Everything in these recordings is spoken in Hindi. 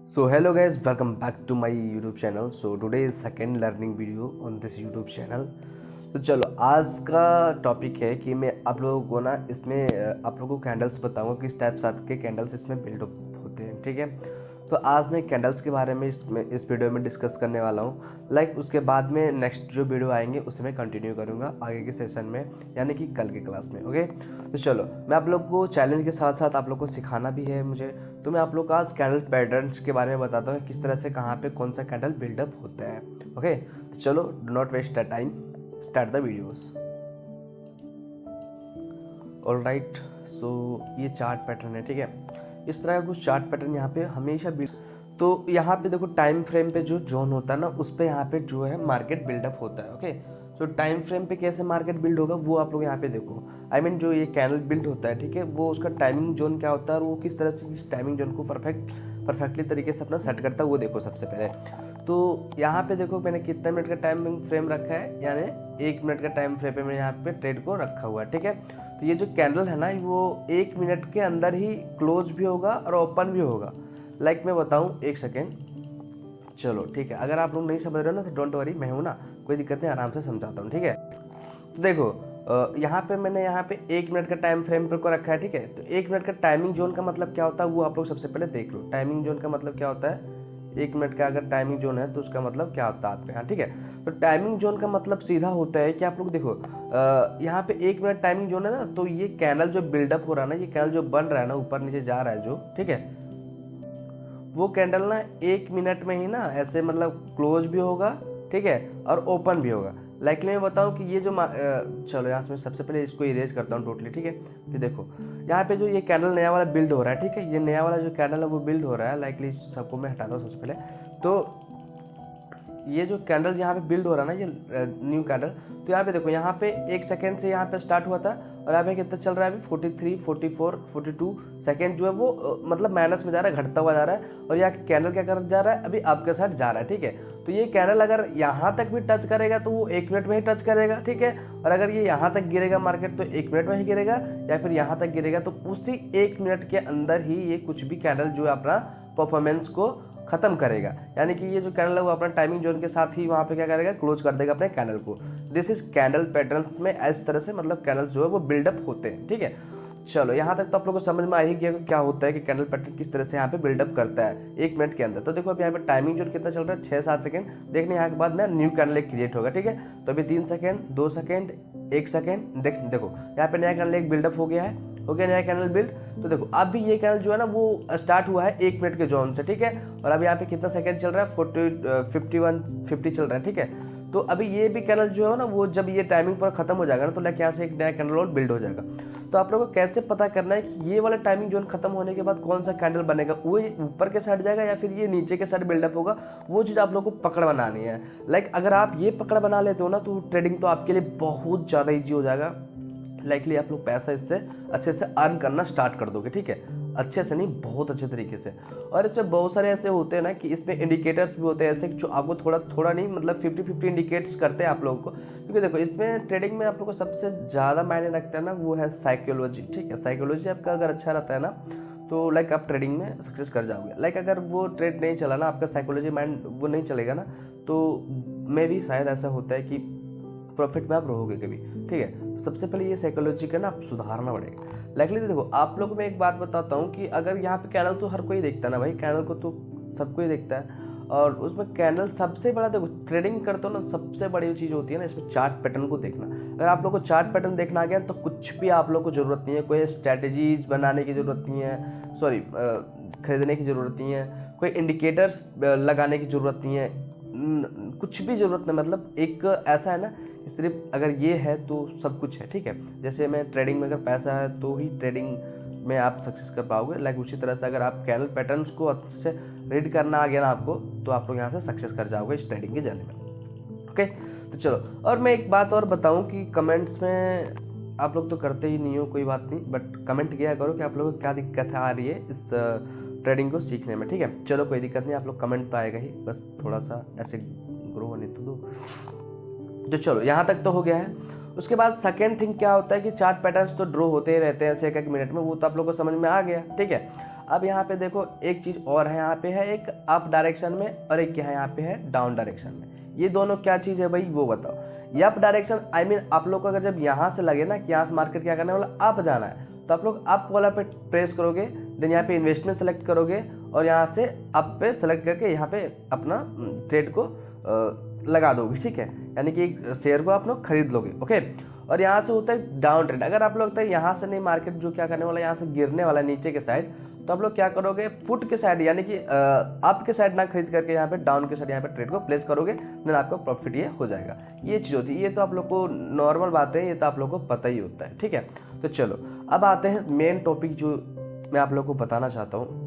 So hello guys, welcome back to my YouTube channel. So today is second learning video on this YouTube channel. तो चलो आज का टॉपिक है कि मैं आप लोगों को ना इसमें आप लोगों को कैंडल्स बताऊंगा किस टाइप्स आपके कैंडल्स इसमें बिल्डअप होते हैं, ठीक है। तो आज मैं कैंडल्स के बारे में इस वीडियो में डिस्कस करने वाला हूँ। उसके बाद में नेक्स्ट जो वीडियो आएंगे उससे मैं कंटिन्यू करूँगा आगे के सेशन में, यानी कि कल के क्लास में। ओके, तो चलो मैं आप लोग को चैलेंज के साथ साथ आप लोग को सिखाना भी है मुझे। तो मैं आप लोग को आज कैंडल पैटर्न्स के बारे में बताता हूँ, किस तरह से कहाँ पे कौन सा कैंडल बिल्डअप होता है। ओके, तो चलो do not waste the time, start the videos. Alright, so ये चार्ट पैटर्न है, ठीक है। इस तरह का कुछ चार्ट पैटर्न यहाँ पे हमेशा तो यहाँ पे देखो टाइम फ्रेम पे जो जोन होता है ना, उस पे यहाँ पे जो है मार्केट बिल्डअप होता है। ओके, तो टाइम फ्रेम पे कैसे मार्केट बिल्ड होगा वो आप लोग यहाँ पे देखो। जो ये कैंडल बिल्ड होता है, ठीक है, वो उसका टाइमिंग जोन क्या होता है और वो किस तरह से इस टाइमिंग जोन को परफेक्टली तरीके से अपना सेट करता है वो देखो सबसे पहले। तो यहाँ पे देखो मैंने कितने मिनट का टाइमिंग फ्रेम रखा है, यानी 1 मिनट का टाइम फ्रेम पे मैंने यहाँ पे ट्रेड को रखा हुआ है, ठीक है। तो ये जो कैंडल है ना, वो 1 मिनट के अंदर ही क्लोज भी होगा और ओपन भी होगा। मैं बताऊँ, 1 सेकेंड, चलो ठीक है। अगर आप लोग नहीं समझ रहे हो ना तो डोंट वरी, मैं हूँ ना, कोई दिक्कत नहीं, आराम से समझाता हूँ, ठीक है। तो देखो यहाँ पे मैंने यहाँ पे 1 मिनट का टाइम फ्रेम पर को रखा है, ठीक है। तो 1 मिनट का टाइमिंग जोन का मतलब क्या होता है वो आप लोग सबसे पहले देख लो। टाइमिंग जोन का मतलब क्या होता है, 1 मिनट का अगर टाइमिंग जोन है तो उसका मतलब क्या होता है आपके यहाँ, ठीक है। तो टाइमिंग जोन का मतलब सीधा होता है कि आप लोग देखो यहाँ पे 1 मिनट टाइमिंग जोन है ना, तो ये कैंडल जो बिल्डअप हो रहा है ना, ये कैंडल जो बन रहा है ना, ऊपर नीचे जा रहा है जो, ठीक है, वो कैंडल ना 1 मिनट में ही ना ऐसे मतलब क्लोज भी होगा, ठीक है, और ओपन भी होगा। मैं बताऊं कि ये जो चलो यहाँ से मैं सबसे पहले इसको इरेज करता हूँ टोटली, ठीक है। फिर देखो यहाँ पे जो ये कैंडल नया वाला बिल्ड हो रहा है, ठीक है, ये नया वाला जो कैंडल है वो बिल्ड हो रहा है। सबको मैं हटाता हूँ सबसे पहले। तो ये जो कैंडल यहाँ पे बिल्ड हो रहा है ना, ये न्यू कैंडल, तो यहाँ पे देखो, यहाँ पे 1 सेकेंड से यहाँ पे स्टार्ट हुआ था और यहाँ पे कितना चल रहा है अभी 43, 44, 42 सेकेंड जो है वो मतलब माइनस में जा रहा है, घटता हुआ जा रहा है। और यहाँ कैंडल क्या कर जा रहा है, अभी आपके साथ जा रहा है, ठीक है। तो ये कैंडल अगर यहाँ तक भी टच करेगा तो वो 1 मिनट में ही टच करेगा, ठीक है। और अगर ये यहाँ तक गिरेगा मार्केट तो 1 मिनट में ही गिरेगा, या फिर यहाँ तक गिरेगा तो उसी 1 मिनट के अंदर ही ये कुछ भी कैंडल जो है अपना परफॉर्मेंस को खत्म करेगा। यानी कि ये जो कैंडल है वो अपना टाइमिंग जोन के साथ ही वहाँ पे क्या करेगा, क्लोज कर देगा अपने कैंडल को। दिस इज कैंडल पैटर्न्स में इस तरह से मतलब कैंडल जो है वो बिल्डअप होते हैं, ठीक है। चलो यहाँ तक तो आप लोगों को समझ में आ ही गया क्या होता है कि कैंडल पैटर्न किस तरह से यहाँ पे बिल्डअप करता है 1 मिनट के अंदर। तो देखो अब यहाँ पे टाइमिंग जोन कितना चल रहा है, 6-7 सेकंड। देखने यहाँ के बाद ना न्यू कैंडल एक क्रिएट होगा, ठीक है। तो अभी 3 सेकंड, 2 सेकंड, 1 सेकंड, देखो यहाँ पे नया कैंडल एक बिल्डअप हो गया है, हो गया नया कैंडल बिल्ड। तो देखो अब भी ये कैंडल जो है ना वो स्टार्ट हुआ है 1 मिनट के जोन से, ठीक है। और अब यहाँ पे कितना सेकंड चल रहा है, 50 चल रहा है, ठीक है। तो अभी ये भी कैंडल जो है ना, वो जब ये टाइमिंग पूरा खत्म हो जाएगा ना, तो यहाँ से एक नया कैंडल और बिल्ड हो जाएगा। तो आप लोगों को कैसे पता करना है कि ये वाला टाइमिंग जोन खत्म होने के बाद कौन सा कैंडल बनेगा, वो ऊपर के साइड जाएगा या फिर ये नीचे के साइड बिल्डअप होगा, वो चीज़ आप लोग को पकड़ बनानी है। अगर आप ये पकड़ बना लेते हो ना तो ट्रेडिंग तो आपके लिए बहुत ज़्यादा ईजी हो जाएगा। आप लोग पैसा इससे अच्छे से अर्न करना स्टार्ट कर दोगे, ठीक है। अच्छे से नहीं, बहुत अच्छे तरीके से। और इसमें बहुत सारे ऐसे होते हैं ना कि इसमें इंडिकेटर्स भी होते हैं ऐसे जो आपको थोड़ा थोड़ा नहीं मतलब 50-50 इंडिकेट्स करते हैं आप लोगों को। क्योंकि देखो इसमें ट्रेडिंग में आप लोग को सबसे ज़्यादा मायने रखता है ना, वो है साइकोलॉजी, ठीक है। साइकोलॉजी आपका अगर अच्छा रहता है ना तो आप ट्रेडिंग में सक्सेस कर जाओगे। अगर वो ट्रेड नहीं चला ना, आपका साइकोलॉजी माइंड वो नहीं चलेगा ना, तो मे भी शायद ऐसा होता है कि प्रॉफिट में आप रहोगे कभी, ठीक है। तो सबसे पहले ये साइकोलॉजी का ना आप सुधारना पड़ेगा। देखो आप लोग को मैं एक बात बताता हूँ कि अगर यहाँ पे कैंडल तो हर कोई देखता है ना भाई, कैंडल को तो सब कोई देखता है। और उसमें कैंडल सबसे बड़ा, देखो ट्रेडिंग करते हो ना, सबसे बड़ी चीज़ होती है ना इसमें चार्ट पैटर्न को देखना। अगर आप लोग को चार्ट पैटर्न देखना आ गया तो कुछ भी आप लोग को ज़रूरत नहीं है, कोई स्ट्रैटेजीज बनाने की ज़रूरत नहीं है, सॉरी खरीदने की ज़रूरत नहीं है, कोई इंडिकेटर्स लगाने की ज़रूरत नहीं है, कुछ भी ज़रूरत नहीं। एक ऐसा है ना, सिर्फ अगर ये है तो सब कुछ है, ठीक है। जैसे मैं ट्रेडिंग में अगर पैसा है तो ही ट्रेडिंग में आप सक्सेस कर पाओगे। उसी तरह से अगर आप कैंडल पैटर्न्स को अच्छे से रीड करना आ गया ना आपको, तो आप लोग यहाँ से सक्सेस कर जाओगे इस ट्रेडिंग के जर्नी में। ओके, तो चलो और मैं एक बात और बताऊँ कि कमेंट्स में आप लोग तो करते ही नहीं हो, कोई बात नहीं, बट कमेंट किया करो कि आप लोगों को क्या दिक्कत आ रही है इस ट्रेडिंग को सीखने में, ठीक है। चलो कोई दिक्कत नहीं, आप लोग कमेंट तो आएगा ही, बस थोड़ा सा ऐसे ग्रो होने तो दो। तो चलो यहाँ तक तो हो गया है। उसके बाद सेकेंड थिंग क्या होता है कि चार्ट पैटर्न्स तो ड्रॉ होते ही रहते हैं ऐसे 1-1 मिनट में, वो तो आप लोगों को समझ में आ गया, ठीक है। अब यहाँ पे देखो एक चीज़ और है, यहाँ पे है एक अप डायरेक्शन में और एक क्या है यहाँ पे है डाउन डायरेक्शन में। ये दोनों क्या चीज़ है भाई वो बताओ। ये अप डायरेक्शन आई मीन आप लोग को अगर जब यहाँ से लगे ना कि यहाँ से मार्केट क्या करने वाला अप जाना है, तो आप लोग अप वाला पे प्रेस करोगे, देन यहाँ पे इन्वेस्टमेंट सेलेक्ट करोगे और यहाँ से अप पे सेलेक्ट करके यहाँ पे अपना ट्रेड को लगा दोगे, ठीक है, यानी कि एक शेयर को आप लोग खरीद लोगे, ओके। और यहाँ से होता है डाउन ट्रेड। अगर आप लोग लगता है यहाँ से नहीं मार्केट जो क्या करने वाला है यहाँ से गिरने वाला है नीचे के साइड, तो आप लोग क्या करोगे पुट के साइड यानी कि अप के साइड ना खरीद करके यहाँ पे डाउन के साइड यहाँ पे ट्रेड को प्लेस करोगे, देन आपका प्रॉफिट ये हो जाएगा। ये चीज़ होती है, ये तो आप लोग को नॉर्मल बात है, ये तो आप लोग को पता ही होता है, ठीक है। तो चलो अब आते हैं मेन टॉपिक जो मैं आप लोग को बताना चाहता हूँ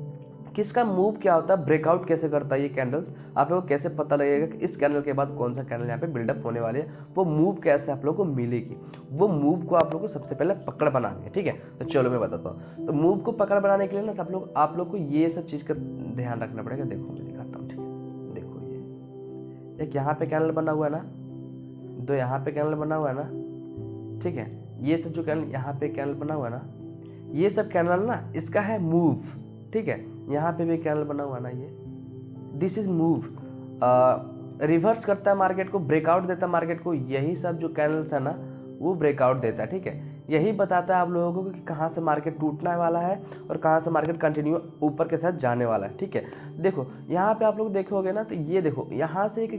कि इसका मूव क्या होता है, ब्रेकआउट कैसे करता है ये कैंडल्स, आप लोगों को कैसे पता लगेगा कि इस कैंडल के बाद कौन सा कैंडल यहाँ पे बिल्डअप होने वाली है, वो मूव कैसे आप लोगों को मिलेगी, वो मूव को आप लोग को सबसे पहले पकड़ बनानी है, ठीक है। तो चलो मैं बताता हूँ। तो मूव को पकड़ बनाने के लिए ना आप लोग को ये सब चीज़ का ध्यान रखना पड़ेगा। देखो मैं दिखाता हूँ, ठीक है। देखो एक यहाँ पे कैंडल बना हुआ है ना, दो यहाँ पे कैंडल बना हुआ है ना, ठीक है। ये सब जो कैंडल यहाँ पे कैंडल बना हुआ है ना, ये सब कैंडल ना इसका है मूव, ठीक है। यहाँ पे भी कैंडल बना हुआ ना, ये दिस इज मूव, रिवर्स करता है मार्केट को, ब्रेकआउट देता है मार्केट को। यही सब जो कैंडल्स है ना वो ब्रेकआउट देता है, ठीक है। यही बताता है आप लोगों को कि कहाँ से मार्केट टूटने वाला है और कहाँ से मार्केट कंटिन्यू ऊपर के साथ जाने वाला है, ठीक है। देखो यहाँ पे आप लोग देखोगे ना, तो ये देखो यहाँ से एक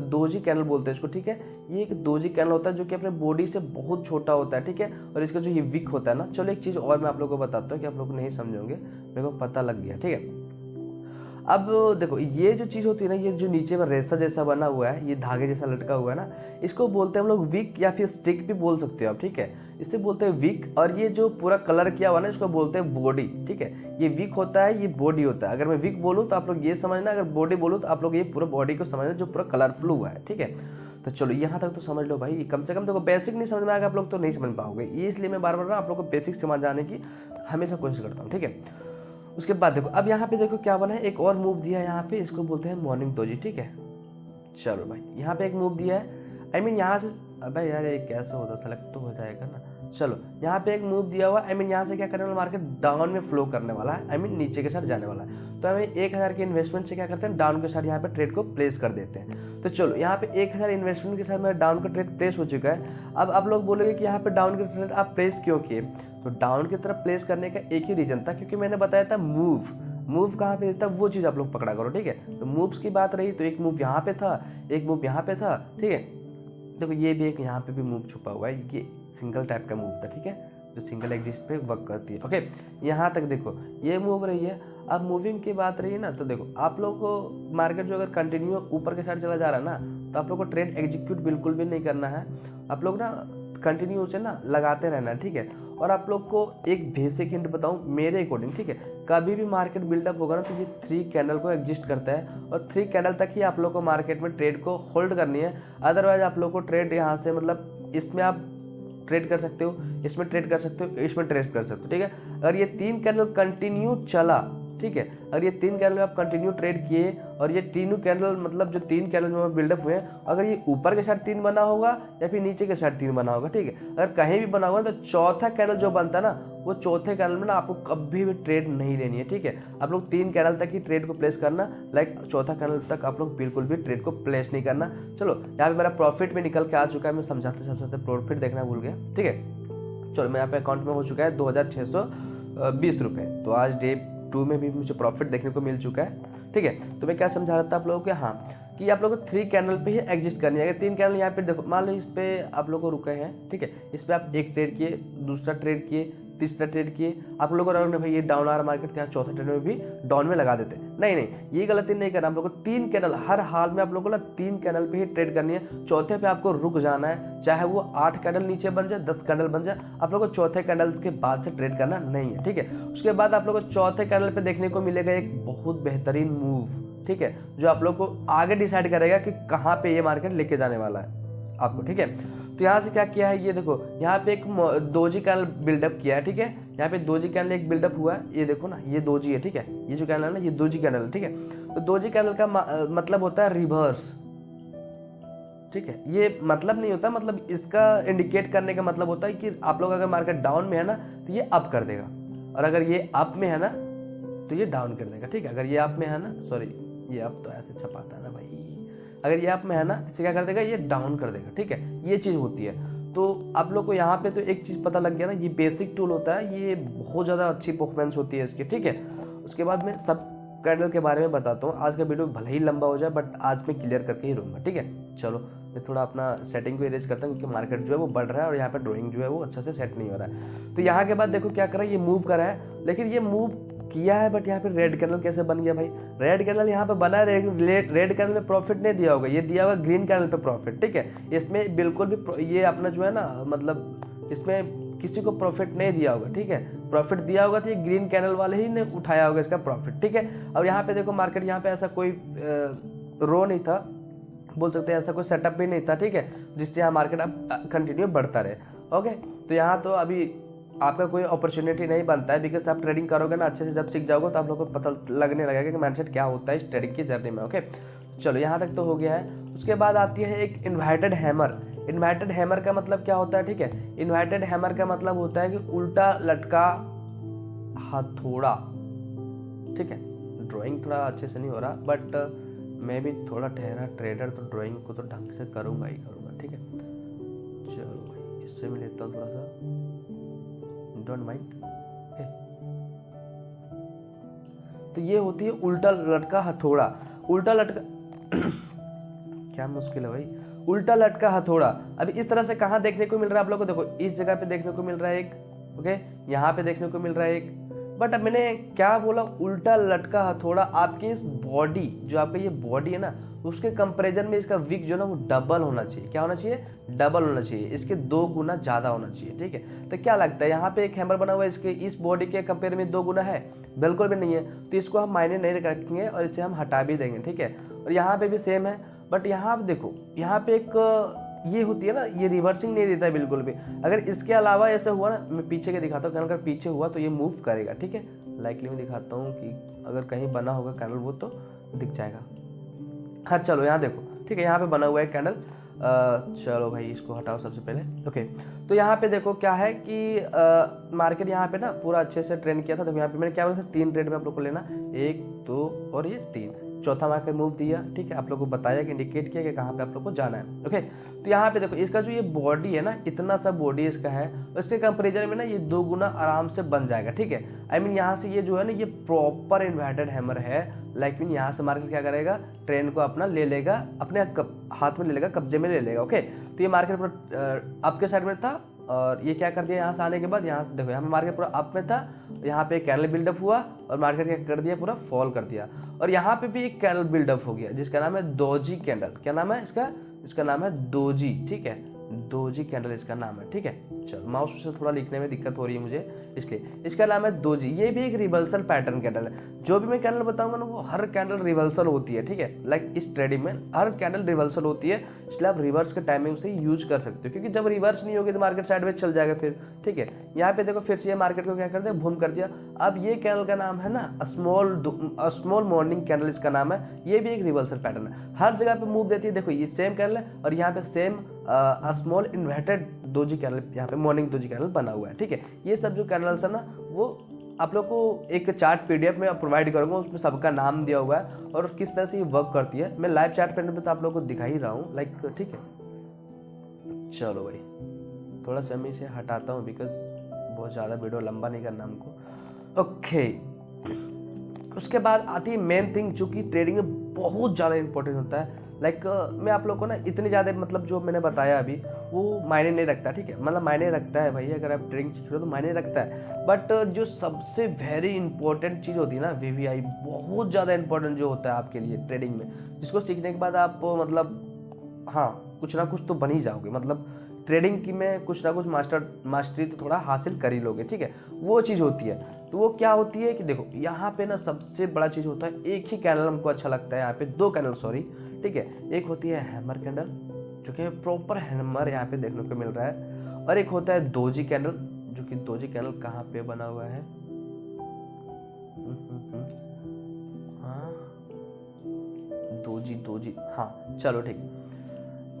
दोजी कैंडल बोलते हैं इसको, ठीक है। ये एक दोजी कैंडल होता है जो कि अपने बॉडी से बहुत छोटा होता है, ठीक है। और इसका जो ये विक होता है ना, चलो एक चीज़ और मैं आप लोगों को बताता हूँ कि आप लोग नहीं समझोगे, मेरे को पता लग गया, ठीक है। अब देखो ये जो चीज़ होती है ना, ये जो नीचे में रेसा जैसा बना हुआ है, ये धागे जैसा लटका हुआ है ना, इसको बोलते हैं हम लोग विक या फिर स्टिक भी बोल सकते हो आप, ठीक है। इसे बोलते हैं विक। और ये जो पूरा कलर किया हुआ ना इसको बोलते हैं बॉडी, ठीक है। ये विक होता है, ये बॉडी होता है। अगर मैं विक बोलूँ तो आप लोग ये समझना, अगर बॉडी बोलूँ तो आप लोग ये पूरा बॉडी को समझना जो पूरा कलरफुल हुआ है, ठीक है। तो चलो यहाँ तक तो समझ लो भाई, कम से कम देखो बेसिक नहीं समझ में आएगा आप लोग तो नहीं समझ पाओगे, ये इसलिए मैं बार बार ना आप लोग को बेसिक समझ आने की हमेशा कोशिश करता हूँ, ठीक है। उसके बाद देखो अब यहाँ पे देखो क्या बना है, एक और मूव दिया है यहाँ पे, इसको बोलते हैं मॉर्निंग डोजी, ठीक है। चलो भाई यहाँ पे एक मूव दिया है, आई मीन यहाँ से, अबे यार ये कैसे होता, सेलेक्ट तो हो जाएगा ना। चलो यहाँ पे एक मूव दिया हुआ, आई मीन यहाँ से क्या करने वाला, मार्केट डाउन में फ्लो करने वाला है, आई मीन नीचे के साथ जाने वाला है। तो हमें 1000 के इन्वेस्टमेंट से क्या करते हैं, डाउन के साथ यहाँ पे ट्रेड को प्लेस कर देते हैं। तो चलो यहाँ पे 1000 इन्वेस्टमेंट के साथ मेरा डाउन का ट्रेड प्लेस हो चुका है। अब आप लोग बोलोगे कि यहाँ पे डाउन के साथ आप प्लेस क्यों किए, तो डाउन की तरफ प्लेस करने का एक ही रीजन था, क्योंकि मैंने बताया था मूव कहाँ पे देता है वो चीज़ आप लोग पकड़ा करो, ठीक है। तो मूव्स की बात रही तो एक मूव यहाँ पे था, एक मूव यहाँ पे था, ठीक है। देखो ये भी एक यहाँ पे भी मूव छुपा हुआ है, ये सिंगल टाइप का मूव था, ठीक है, जो सिंगल एग्जिस्ट पे वर्क करती है, ओके। यहाँ तक देखो ये मूव रही है। अब मूविंग की बात रही है ना, तो देखो आप लोग को मार्केट जो अगर कंटिन्यू ऊपर के साइड चला जा रहा है ना, तो आप लोग को ट्रेड एग्जीक्यूट बिल्कुल भी नहीं करना है, आप लोग ना कंटिन्यू उसे ना लगाते रहना है, ठीक है। और आप लोग को एक बेसिक हिंट बताऊं मेरे अकॉर्डिंग, ठीक है, कभी भी मार्केट बिल्डअप होगा ना तो ये 3 कैंडल को एग्जिस्ट करता है और 3 कैंडल तक ही आप लोग को मार्केट में ट्रेड को होल्ड करनी है। अदरवाइज आप लोग को ट्रेड यहाँ से मतलब इसमें आप ट्रेड कर सकते हो, इसमें ट्रेड कर सकते हो, इसमें ट्रेड कर सकते हो, ठीक है। अगर ये 3 कैंडल कंटिन्यू चला, ठीक है, अगर ये 3 कैंडल में आप कंटिन्यू ट्रेड किए और ये तीनों कैंडल मतलब जो 3 कैंडल में बिल्डअप हुए हैं, अगर ये ऊपर के साइड 3 बना होगा या फिर नीचे के साइड 3 बना होगा, ठीक है, अगर कहीं भी बना होगा तो चौथा कैंडल जो बनता है ना, वो चौथे कैंडल में ना आपको कभी भी ट्रेड नहीं लेनी है, ठीक है। आप लोग 3 कैंडल तक ही ट्रेड को प्लेस करना, लाइक चौथा कैंडल तक आप लोग बिल्कुल भी ट्रेड को प्लेस नहीं करना। चलो यहाँ पे मेरा प्रॉफिट भी निकल के आ चुका है, मैं समझाते प्रॉफिट देखना भूल गया, ठीक है। चलो मैं यहाँ पे अकाउंट में हो चुका है 2620 रुपये। तो आज डे 2 में भी मुझे प्रॉफिट देखने को मिल चुका है, ठीक है। तो मैं क्या समझा रहा था आप लोगों को, हाँ, कि आप लोगों को 3 कैंडल पे ही एग्जिस्ट करनी है। अगर 3 कैंडल यहाँ पे देखो, मान लो इस पे आप लोग को रुके हैं, ठीक है, इस पे आप एक ट्रेड किए, दूसरा ट्रेड किए, तीसरा ट्रेड किए, आप लोगों को भाई ये डाउन आ रहा मार्केट, यहाँ चौथा ट्रेड में भी डाउन में लगा देते। नहीं, ये गलती नहीं करना, आप लोग को 3 कैंडल हर हाल में आप लोगों को ना 3 कैंडल पे ही ट्रेड करनी है। चौथे पे आपको रुक जाना है, चाहे वो 8 कैंडल नीचे बन जाए, 10 कैंडल बन जाए, आप लोग को चौथे कैंडल के बाद से ट्रेड करना नहीं है, ठीक है। उसके बाद आप लोग को चौथे कैंडल पे देखने को मिलेगा एक बहुत बेहतरीन मूव, ठीक है, जो आप लोग को आगे डिसाइड करेगा कि कहाँ पे ये मार्केट लेके जाने वाला है आपको, ठीक है। तो यहाँ से क्या किया है, ये देखो यहाँ पे एक दोजी कैंडल बिल्डअप किया है, ठीक है। यहाँ पे दोजी कैंडल एक बिल्डअप हुआ है, ये देखो ना, ये दोजी है, ठीक है, ये जो कैंडल है ना, ये दोजी कैंडल है, ठीक है। तो दोजी कैंडल का मतलब होता है रिवर्स, ठीक है। ये मतलब नहीं होता, मतलब इसका इंडिकेट करने का मतलब होता है कि आप लोग अगर मार्केट डाउन में है ना तो ये अप कर देगा, और अगर ये अप में है ना तो ये डाउन कर देगा, ठीक है। अगर ये आप में है ना, सॉरी ये अब तो ऐसे छपाता है ना भाई, अगर ये आप में है ना तो क्या कर देगा, ये डाउन कर देगा, ठीक है। ये चीज़ होती है। तो आप लोग को यहाँ पे तो एक चीज़ पता लग गया ना, ये बेसिक टूल होता है, ये बहुत ज़्यादा अच्छी परफॉर्मेंस होती है इसकी, ठीक है। उसके बाद मैं सब कैंडल के बारे में बताता हूँ। आज का वीडियो भले ही लंबा हो जाए बट आज मैं क्लियर करके ही रहूँगा, ठीक है। चलो मैं थोड़ा अपना सेटिंग को इरेज करता हूँ क्योंकि मार्केट जो है वो बढ़ रहा है और यहाँ पे ड्राइंग जो है वो अच्छा से सेट नहीं हो रहा है। तो यहाँ के बाद देखो क्या कर रहा है, ये मूव कर रहा है, लेकिन ये मूव किया है बट यहाँ पे रेड कैंडल कैसे बन गया भाई। रेड कैंडल यहाँ पे बना है, रेड कैंडल में प्रॉफिट नहीं दिया होगा, ये दिया होगा ग्रीन कैंडल पे प्रॉफिट, ठीक है। इसमें बिल्कुल भी ये अपना जो है ना, मतलब इसमें किसी को प्रॉफिट नहीं दिया होगा, ठीक है। प्रॉफिट दिया होगा तो ये ग्रीन कैंडल वाले ही ने उठाया होगा इसका प्रॉफिट, ठीक है। और यहाँ पे देखो मार्केट, यहाँ पे ऐसा कोई रो नहीं था, बोल सकते हैं ऐसा कोई सेटअप भी नहीं था, ठीक है, जिससे यहाँ मार्केट अब कंटिन्यू बढ़ता रहे। ओके, तो यहाँ तो अभी आपका कोई अपॉर्चुनिटी नहीं बनता है, बिकॉज आप ट्रेडिंग करोगे ना अच्छे से, जब सीख जाओगे तो आप लोग को पता लगने लगेगा कि माइंडसेट क्या होता है इस ट्रेडिंग की जर्नी में। ओके, चलो यहाँ तक तो हो गया है। उसके बाद आती है एक इन्वर्टेड हैमर। इन्वर्टेड हैमर का मतलब क्या होता है, ठीक है। इन्वर्टेड हैमर का मतलब होता है कि उल्टा लटका हथौड़ा, ठीक है। ड्राइंग थोड़ा अच्छे से नहीं हो रहा बट मैं भी थोड़ा ठहरा ट्रेडर, तो ड्राइंग को तो ढंग से करूँगा ही करूँगा, ठीक है। चलो भाई इससे भी लेता हूँ थोड़ा सा, डोंट माइंड। तो ये होती है उल्टा लटका हथौड़ा। उल्टा लटका क्या मुश्किल है भाई, उल्टा लटका हथौड़ा। अभी इस तरह से कहाँ देखने को मिल रहा है आप लोगों को, देखो इस जगह पे देखने को मिल रहा है एक, ओके, यहाँ पे देखने को मिल रहा है एक, बट अब मैंने क्या बोला, उल्टा लटका हथौड़ा। आपकी इस बॉडी, जो आपका ये बॉडी है ना, उसके कंपैरिजन में इसका विक जो है ना वो डबल होना चाहिए। क्या होना चाहिए, डबल होना चाहिए, इसके 2 गुना ज़्यादा होना चाहिए, ठीक है। तो क्या लगता है यहाँ पे एक हैमर बना हुआ है, इसके इस बॉडी के कंपेयर में 2 गुना है, बिल्कुल भी नहीं है। तो इसको हम मायने नहीं रखेंगे और इसे हम हटा भी देंगे, ठीक है। और यहाँ पे भी सेम है, बट यहाँ पे देखो, यहाँ पे एक ये होती है ना, ये रिवर्सिंग नहीं देता है बिल्कुल भी। अगर इसके अलावा ऐसा हुआ ना, मैं पीछे के दिखाता हूँ, अगर पीछे हुआ तो ये मूव करेगा, ठीक है। लाइकली मैं दिखाता हूँ कि अगर कहीं बना होगा कैंडल वो तो दिख जाएगा। हाँ चलो यहाँ देखो, ठीक है, यहाँ पे बना हुआ है कैंडल। चलो भाई इसको हटाओ सबसे पहले। ओके, तो यहाँ पे देखो क्या है कि मार्केट यहाँ पे ना पूरा अच्छे से ट्रेंड किया था। देखो यहाँ पे मैंने क्या बोला था, 3 ट्रेड में आप लोग को लेना, 1 2 और ये 3, चौथा मार्केट मूव दिया, ठीक है। आप लोग को बताया कि इंडिकेट किया कि कहाँ पे आप लोग को जाना है। ओके, तो यहाँ पे देखो इसका जो ये बॉडी है ना, इतना सा बॉडी इसका है, उसके कंपेरिजन में ना ये 2 गुना आराम से बन जाएगा, ठीक है। आई मीन यहाँ से ये जो है ना, ये प्रॉपर इन्वर्टेड हैमर है। लाइक मीन यहाँ से मार्केट क्या करेगा, ट्रेंड को अपना ले लेगा, अपने हाथ में ले लेगा, कब्जे में ले लेगा। ओके, तो ये मार्केट पूरा आपके साइड में था और ये क्या कर दिया, यहाँ से आने के बाद यहाँ से देखो, यहाँ पे मार्केट पूरा अप में था, यहाँ पे एक कैंडल बिल्डअप हुआ और मार्केट क्या कर दिया, पूरा फॉल कर दिया। और यहाँ पे भी एक कैंडल बिल्डअप हो गया जिसका नाम है डोजी कैंडल। क्या नाम है इसका, इसका नाम है डोजी, ठीक है, डोजी कैंडल इसका नाम है, ठीक है। चलो माउस से थोड़ा लिखने में दिक्कत हो रही है मुझे, इसलिए इसका नाम है डोजी। ये भी एक रिवर्सल पैटर्न कैंडल है। जो भी मैं कैंडल बताऊंगा ना वो हर कैंडल रिवर्सल होती है, ठीक है। लाइक इस ट्रेडिंग में हर कैंडल रिवर्सल होती है, इसलिए आप रिवर्स के टाइमिंग से यूज कर सकते हो, क्योंकि जब रिवर्स नहीं होगी तो मार्केट साइडवेज चल जाएगा फिर, ठीक है। यहाँ पे देखो फिर से ये मार्केट को क्या कर दिया, भूम कर दिया। अब ये कैंडल का नाम है ना स्मॉल मॉर्निंग कैंडल इसका नाम है। ये भी एक रिवर्सल पैटर्न है, हर जगह पे मूव देती है। देखो ये सेम कैंडल है और यहाँ पे same small inverted doji candle, यहाँ पे मॉर्निंग डोजी कैंडल बना हुआ है, ठीक है। ये सब जो कैंडल्स है ना वो आप लोग को एक चार्ट PDF में प्रोवाइड करूँगा, उसमें सबका नाम दिया हुआ है और किस तरह से ये वर्क करती है। मैं लाइव चार्ट पैटर्न पे तो आप लोग को दिखा ही रहा हूँ, लाइक, ठीक है। चलो भाई थोड़ा सा मैं इसे हटाता हूँ बिकॉज बहुत ज़्यादा वीडियो लंबा नहीं करना हमको। ओके, उसके बाद आती है मेन थिंग जो कि ट्रेडिंग में बहुत ज़्यादा इंपॉर्टेंट होता है। लाइक मैं आप लोग को ना इतनी ज़्यादा, मतलब जो मैंने बताया अभी वो मायने नहीं रखता, ठीक है। मतलब मायने रखता है भाई, अगर आप ट्रेडिंग सीख रहे हो तो मायने रखता है, बट जो सबसे वेरी इंपॉर्टेंट चीज़ होती है ना, VVI, बहुत ज़्यादा इंपॉर्टेंट जो होता है आपके लिए ट्रेडिंग में, जिसको सीखने के बाद आप मतलब हाँ कुछ ना कुछ तो बन ही जाओगे। मतलब ट्रेडिंग की में कुछ ना कुछ मास्टरी तो थोड़ा हासिल कर ही लोगे, ठीक है। वो चीज़ होती है, तो वो क्या होती है कि देखो यहाँ पे ना सबसे बड़ा चीज़ होता है, एक ही कैंडल हमको अच्छा लगता है, यहाँ पे 2 कैंडल, सॉरी, ठीक है। एक होती है हैमर कैंडल जो कि प्रॉपर हैमर यहाँ पे देखने को मिल रहा है, और एक होता है डोजी कैंडल, जो कि डोजी कैंडल कहाँ पे बना हुआ है, हाँ डोजी, हाँ चलो ठीक है।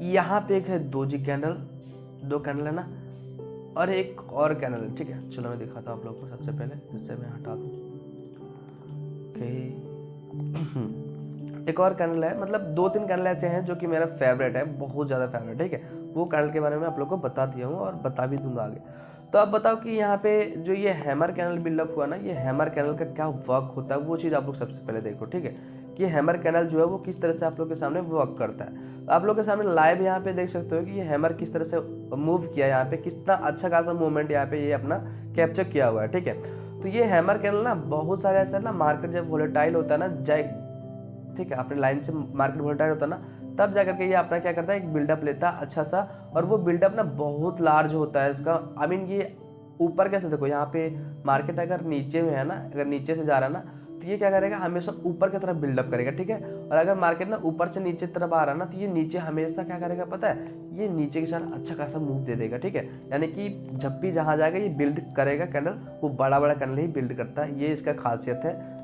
यहाँ पे एक है डोजी कैंडल, 2 कैंडल है ना, और एक और कैंडल है, ठीक है। चलो मैं दिखाता हूँ आप लोग को, सबसे पहले इससे मैं हटा दूँ। ओके। एक और कैंडल है, मतलब 2-3 कैंडल ऐसे हैं जो कि मेरा फेवरेट है, बहुत ज़्यादा फेवरेट, ठीक है। वो कैंडल के बारे में आप लोग को बता दिया हूँ और बता भी दूंगा आगे। तो आप बताओ कि यहाँ पे जो ये हैमर कैंडल बिल्डअप हुआ ना, ये हैमर कैंडल का क्या वर्क होता है, वो चीज़ आप लोग सबसे पहले देखो, ठीक है। कि हैमर कैंडल जो है वो किस तरह से आप लोग के सामने वर्क करता है। आप लोग के सामने लाइव यहाँ पे देख सकते हो कि ये हैमर किस तरह से मूव किया, यहाँ पे कितना अच्छा खासा मूवमेंट यहाँ पे ये अपना कैप्चर किया हुआ है, ठीक है। तो ये हैमर कैंडल ना बहुत सारे ऐसा ना, मार्केट जब वोलेटाइल होता है ना, ठीक है, अपने लाइन से मार्केट वोलेटाइल होता है ना, तब जाकर के ये अपना क्या करता है, एक बिल्डअप लेता है अच्छा सा, और वो बिल्डअप ना बहुत लार्ज होता है इसका। आई मीन ये ऊपर कैसे, देखो यहाँ पे मार्केट अगर नीचे में है ना, अगर नीचे से जा रहा है ना, तो ये क्या करेगा, हमेशा ऊपर की तरफ बिल्डअप करेगा, ठीक है। और अगर मार्केट ना ऊपर से नीचे तरफ आ रहा है ना, तो ये नीचे हमेशा क्या करेगा पता है, ये नीचे के साथ अच्छा खासा मूव दे देगा, ठीक है। यानी कि जब भी जहाँ जाएगा ये बिल्ड करेगा कैंडल, वो बड़ा बड़ा कैंडल ही बिल्ड करता है, ये इसका खासियत है।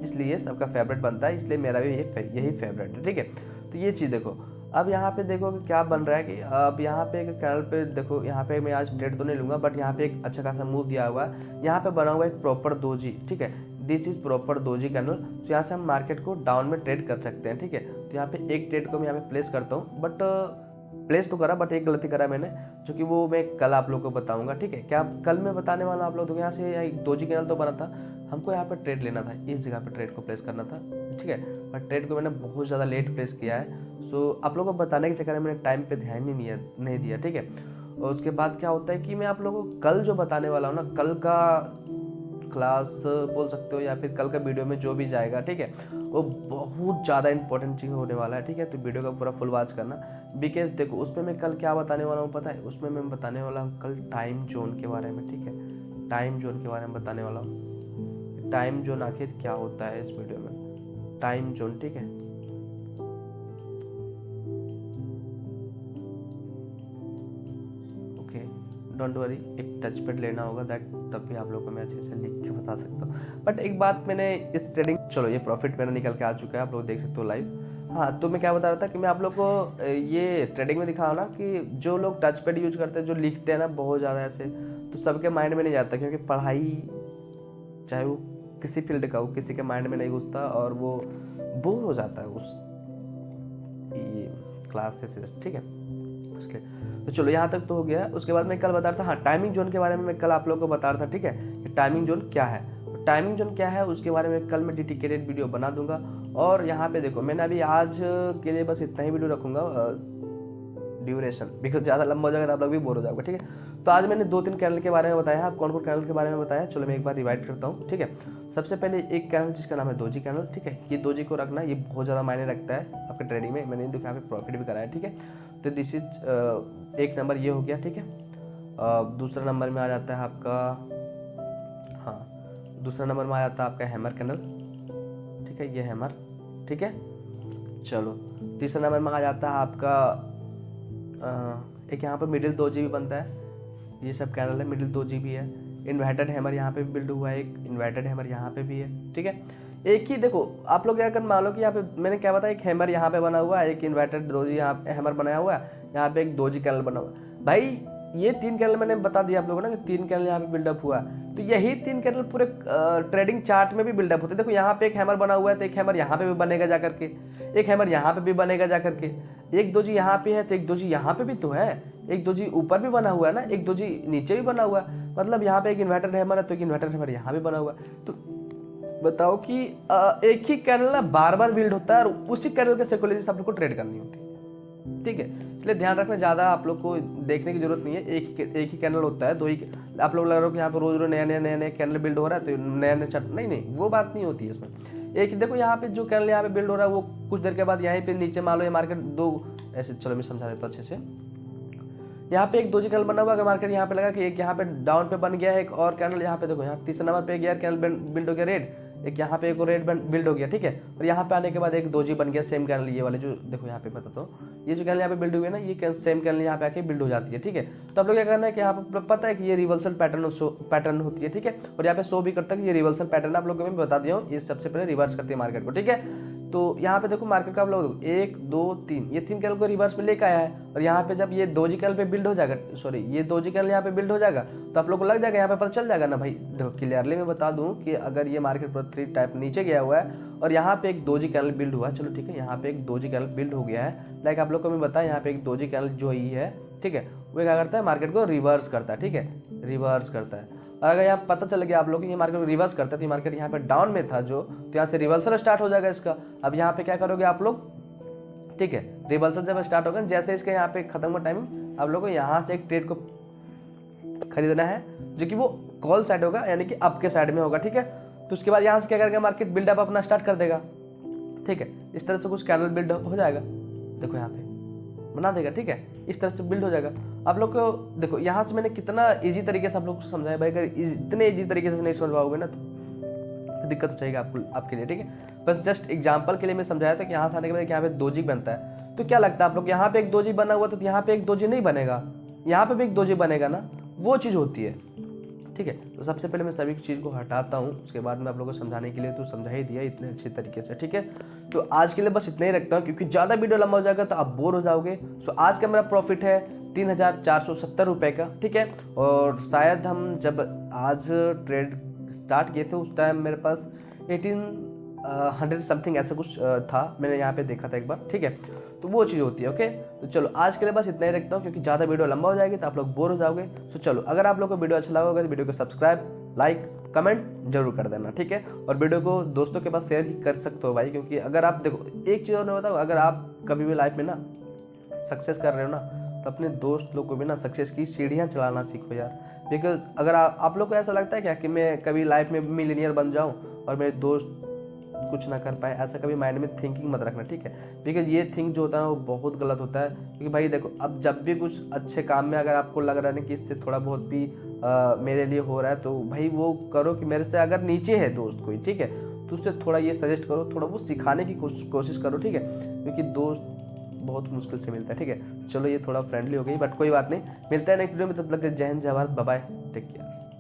इसलिए सबका फेवरेट बनता है, इसलिए मेरा भी यही फेवरेट है, ठीक है। तो ये चीज़ देखो, अब यहाँ पे देखो कि क्या बन रहा है कि अब यहाँ पे एक कैंडल पे देखो, यहाँ पे मैं आज ट्रेड तो नहीं लूँगा, बट यहाँ पे एक अच्छा खासा मूव दिया हुआ है, यहाँ पे बना हुआ एक प्रॉपर दोजी, ठीक है। This is proper doji candle. तो यहाँ से हम मार्केट को डाउन में ट्रेड कर सकते हैं, ठीक है। तो यहाँ पे एक ट्रेड को मैं यहाँ पे प्लेस करता हूँ, बट प्लेस तो करा, बट एक गलती करा मैंने, जो कि वो मैं कल आप लोग को बताऊंगा, ठीक है। क्या कल मैं बताने वाला आप लोग, तो यहाँ से एक दोजी कैंडल तो बना था, हमको यहाँ पर ट्रेड लेना था, इस जगह पे ट्रेड को प्लेस करना था, ठीक है। बट ट्रेड को मैंने बहुत ज़्यादा लेट प्लेस किया है, सो आप लोगों को बताने के चक्कर में मैंने टाइम पे ध्यान ही नहीं दिया, ठीक है। और उसके बाद क्या होता है कि मैं आप लोगों को कल जो बताने वाला हूँ ना, कल का क्लास बोल सकते हो, या फिर कल का वीडियो में जो भी जाएगा, ठीक है, वो बहुत ज़्यादा इंपॉर्टेंट चीज़ होने वाला है, ठीक है। तो वीडियो का पूरा फुल वॉच करना, बिकॉज देखो उसमें मैं कल क्या बताने वाला हूँ पता है, उसमें मैं बताने वाला हूँ कल टाइम जोन के बारे में, ठीक है। टाइम जोन के बारे में बताने वाला हूँ, टाइम जोन आखिर क्या होता है इस वीडियो में, टाइम जोन, ठीक है। डोंट वरी, एक टच पैड लेना होगा, दैट तब भी आप लोगों को मैं अच्छे से लिख के बता सकता हूँ। बट एक बात मैंने इस ट्रेडिंग, चलो ये प्रॉफिट मेरा निकल के आ चुका है, आप लोग देख सकते हो लाइव। हाँ, तो मैं क्या बता रहा था कि मैं आप लोग को ये ट्रेडिंग में दिखाऊँ ना, कि जो लोग टच पैड यूज करते हैं, जो लिखते हैं ना बहुत ज़्यादा ऐसे, तो सबके माइंड में नहीं जाता, क्योंकि पढ़ाई चाहे वो किसी फील्ड का हो, किसी के माइंड में नहीं घुसता, और वो बोर हो जाता है उस ये क्लास से, ठीक है। इसलिए तो चलो यहाँ तक तो हो गया। उसके बाद मैं कल बता रहा था, हाँ, टाइमिंग जोन के बारे में मैं कल आप लोगों को बता रहा था, ठीक है, कि टाइमिंग जोन क्या है। तो टाइमिंग जोन क्या है उसके बारे में कल मैं डेडिकेटेड वीडियो बना दूंगा। और यहाँ पे देखो, मैंने अभी आज के लिए बस इतना ही वीडियो रखूंगा, ड्यूरेशन, बिकॉज ज़्यादा लंबा हो जाएगा तो आप लोग भी बोर हो जाओगे, ठीक है। तो आज मैंने 2-3 कैनल के बारे में बताया, आप कौन कौन कैनल के बारे में बताया, चलो मैं एक बार रिवाइड करता हूँ, ठीक है। सबसे पहले एक कैनल जिसका नाम है दोजी कैनल, ठीक है। ये दोजी को रखना, ये बहुत ज़्यादा मायने रखता है आपके ट्रेडिंग में, मैंने देखो यहाँ पे प्रॉफिट भी कराया, ठीक है। तो दिस इज एक नंबर ये हो गया, ठीक है। दूसरा नंबर में आ जाता है आपका, हाँ, दूसरा नंबर में आ जाता है आपका हैमर कैनल, ठीक है, ये हैमर, ठीक है। चलो तीसरा नंबर में आ जाता है आपका एक यहाँ पे मिडिल दोजी भी बनता है, ये सब कैनल है, मिडिल दोजी भी है। इन्वर्टेड हैमर यहाँ पे भी बिल्ड हुआ है, एक इन्वर्टेड हैमर यहाँ पे भी है, ठीक है। एक ही देखो आप लोग क्या कर, मान लो कि यहाँ पे मैंने क्या बताया, एक हैमर यहाँ पे बना हुआ है, एक इन्वर्टेड दोजी यहाँ पे हैमर बनाया हुआ है, यहाँ पे एक दोजी कैनल बना हुआ है। भाई ये 3 कैनल मैंने बता दिया आप लोगों को ना, कि 3 कैनल यहाँ पे बिल्डअप हुआ है। तो यही 3 कैनल पूरे ट्रेडिंग चार्ट में भी बिल्डअप होते हैं। देखो यहाँ पे एक हैमर बना हुआ है, तो एक हैमर यहाँ पे भी बनेगा जा करके, एक हैमर यहाँ पे भी बनेगा जा करके, एक दोजी यहाँ पे है तो एक दोजी यहाँ पे भी तो है, एक दोजी ऊपर भी बना हुआ है ना, एक दोजी नीचे भी बना हुआ है, मतलब यहाँ पे एक इन्वर्टर हैमर है तो एक इन्वर्टर हैमर यहाँ भी बना हुआ है। तो बताओ कि एक ही कैनल ना बार बार बिल्ड होता है, और उसी कैनल के साइकोलॉजी से आप लोग को ट्रेड करनी होती है, ठीक है। इसलिए ध्यान रखना, ज़्यादा आप लोग को देखने की जरूरत नहीं है, एक ही कैनल होता है, 2 ही। आप लोग लग रहा हो कि यहाँ पर रोज रोज नया कैनल बिल्ड हो रहा है, तो नया नहीं, वो बात नहीं होती है इसमें। एक देखो यहाँ पे जो कैनल यहाँ पे बिल्ड हो रहा है, वो कुछ देर के बाद यहीं पे नीचे मान लो ये मार्केट 2 ऐसे, चलो मैं समझा देता हूँ अच्छे से। यहाँ पे एक दोजी कैनल बना हुआ, अगर मार्केट यहाँ पे लगा कि एक यहाँ पे डाउन पे बन गया है, एक और कैनल यहाँ पे देखो, यहाँ तीसरे नंबर पे एक कैनल बिल्ड हो गया रेड, एक यहाँ पे एक रेड बिल्ड हो गया, ठीक है। और यहाँ पे आने के बाद एक दोजी बन गया, सेम कैनल ये वाले जो देखो यहाँ पे बताता हूँ, ये जो कैनल यहाँ पे बिल्ड हुई है ना, ये सेम कैनल यहाँ पे आके बिल्ड हो जाती है, ठीक है। तो आप लोग क्या करना है कि यहाँ पे पता है कि ये रिवर्सल पैटर्न होती है, ठीक है। और यहाँ पे शो भी करता है कि ये रिवर्सल पैटर्न, आप लोगों को मैं बता दिया हूँ, ये सबसे पहले रिवर्स करती है मार्केट को, ठीक है। तो यहाँ पे देखो मार्केट का आप लोग 1 2 3 ये 3 कैंडल को रिवर्स में लेकर आया है, और यहाँ पे जब ये दोजी कैंडल पे बिल्ड हो जाएगा, सॉरी ये दोजी कैंडल यहाँ पे बिल्ड हो जाएगा, तो आप लोग को लग जाएगा, यहाँ पे पता चल जाएगा ना भाई। देखो क्लियरली मैं बता दूँ कि अगर ये मार्केट पर 3 टाइप नीचे गया हुआ है और यहाँ पे एक दोजी कैंडल बिल्ड हुआ है, चलो ठीक है, यहाँ पे एक दोजी कैंडल बिल्ड हो गया है, लाइक आप लोग को मैं बताया यहाँ पे एक दोजी कैंडल जो ही है, ठीक है, वो क्या करता है, मार्केट को रिवर्स करता है, ठीक है, रिवर्स करता है। और अगर यहाँ पता चल गया आप लोग कि ये मार्केट को रिवर्स करता है, तो ये मार्केट यहाँ पे डाउन में था जो, तो यहाँ से रिवर्सल स्टार्ट हो जाएगा इसका। अब यहाँ पे क्या करोगे आप लोग, ठीक है, रिवर्सल जब स्टार्ट होगा, जैसे इसका यहाँ पे खत्म हुआ टाइमिंग, आप लोग को यहाँ से एक ट्रेड को खरीदना है जो कि वो कॉल साइड होगा, यानी कि अप के साइड में होगा, ठीक है। तो उसके बाद यहाँ से क्या करेगा, मार्केट बिल्डअप अपना स्टार्ट कर देगा, ठीक है, इस तरह से कुछ कैंडल बिल्ड हो जाएगा, देखो यहाँ पे बना देगा, ठीक है, इस तरह से बिल्ड हो जाएगा। आप लोग को देखो यहाँ से मैंने कितना इजी तरीके से आप लोग को समझाया भाई, अगर इतने इजी तरीके से नहीं समझ पाओगे ना तो दिक्कत हो जाएगी आपके लिए, ठीक है। बस जस्ट एग्जांपल के लिए मैं समझाया था कि यहाँ से आने के बाद यहाँ पे दोजी बनता है, तो क्या लगता है आप लोग, यहाँ पे एक दोजी बना हुआ तो यहाँ पे एक दोजी नहीं बनेगा, यहाँ पे भी एक दोजी बनेगा ना, वो चीज़ होती है, ठीक है। तो सबसे पहले मैं सभी चीज़ को हटाता हूँ, उसके बाद मैं आप लोगों को समझाने के लिए तो समझा ही दिया इतने अच्छे तरीके से, ठीक है। तो आज के लिए बस इतना ही रखता हूँ, क्योंकि ज़्यादा वीडियो लंबा हो जाएगा तो आप बोर हो जाओगे। सो आज का मेरा प्रॉफिट है 3470 रुपये का, ठीक है। और शायद हम जब आज ट्रेड स्टार्ट किए थे उस टाइम मेरे पास 1800 समथिंग ऐसा कुछ था, मैंने यहाँ पे देखा था एक बार, ठीक है। तो वो चीज़ होती है, ओके। तो चलो आज के लिए बस इतना ही रखता हूँ, क्योंकि ज़्यादा वीडियो लंबा हो जाएगी तो आप लोग बोर हो जाओगे। तो चलो, अगर आप लोग को वीडियो अच्छा लगा होगा तो वीडियो को सब्सक्राइब, लाइक, कमेंट जरूर कर देना, ठीक है। और वीडियो को दोस्तों के पास शेयर कर सकते हो भाई, क्योंकि अगर आप देखो एक चीज़ और मैं बताऊँ, अगर आप कभी भी लाइफ में ना सक्सेस कर रहे हो ना, तो अपने दोस्त लोग को भी ना सक्सेस की सीढ़ियाँ चलाना सीखो यार। बिकॉज अगर आप लोग को ऐसा लगता है क्या कि मैं कभी लाइफ में मिलीनियर बन जाऊँ और मेरे दोस्त कुछ ना कर पाए, ऐसा कभी माइंड में थिंकिंग मत रखना, ठीक है। बिकॉज ये थिंक जो होता है ना वो बहुत गलत होता है, क्योंकि भाई देखो, अब जब भी कुछ अच्छे काम में अगर आपको लग रहा है ना कि इससे थोड़ा बहुत भी मेरे लिए हो रहा है, तो भाई वो करो कि मेरे से अगर नीचे है दोस्त कोई, ठीक है, तो उससे थोड़ा ये सजेस्ट करो, थोड़ा वो सिखाने की कोशिश करो, ठीक है, क्योंकि दोस्त बहुत मुश्किल से मिलता है, ठीक है। चलो ये थोड़ा फ्रेंडली हो गई, बट कोई बात नहीं, मिलता है नेक्स्ट वीडियो में, तब तक जय हिंद, जय Bharat, bye bye, take care.